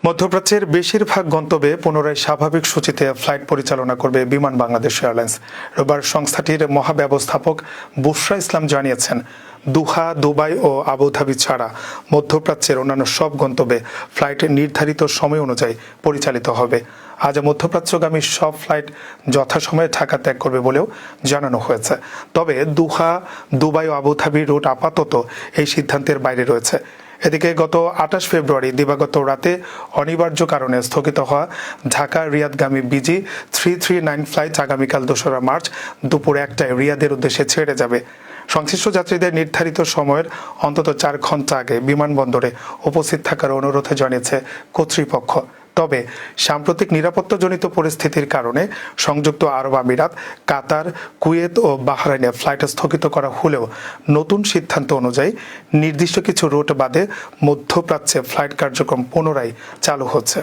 মধ্যপ্রাচ্যের বেশিরভাগ গন্তব্যে পুনরায় স্বাভাবিক সূচিতে ফ্লাইট পরিচালনা করবে বিমান বাংলাদেশ এয়ারলাইন্স। রোববার সংস্থাটির মহাব্যবস্থাপক বুশরা ইসলাম জানিয়েছেন, দুহা, দুবাই ও আবুধাবি ছাড়া মধ্যপ্রাচ্যের অন্যান্য সব গন্তব্যে ফ্লাইট নির্ধারিত সময় অনুযায়ী পরিচালিত হবে। আজ মধ্যপ্রাচ্যগামী সব ফ্লাইট যথাসময়ে ঢাকা ত্যাগ করবে বলেও জানানো হয়েছে। তবে দুহা, দুবাই ও আবুধাবি রুট আপাতত এই সিদ্ধান্তের বাইরে রয়েছে। এদিকে গত ২৮ ফেব্রুয়ারি দিবাগত রাতে অনিবার্য কারণে স্থগিত হওয়া ঢাকা রিয়াদগামী বিজি 339 ফ্লাইট আগামীকাল ২রা মার্চ দুপুর ১টায় রিয়াদের উদ্দেশ্যে ছেড়ে যাবে। সংশ্লিষ্ট যাত্রীদের নির্ধারিত সময়ের অন্তত ৪ ঘণ্টা আগে বিমানবন্দরে উপস্থিত থাকার অনুরোধ জানিয়েছে কর্তৃপক্ষ। তবে সাম্প্রতিক নিরাপত্তাজনিত পরিস্থিতির কারণে সংযুক্ত আরব আমিরাত, কাতার, কুয়েত ও বাহরাইনে ফ্লাইট স্থগিত করা হলেও নতুন সিদ্ধান্ত অনুযায়ী নির্দিষ্ট কিছু রুট বাদে মধ্যপ্রাচ্যে ফ্লাইট কার্যক্রম পুনরায় চালু হচ্ছে।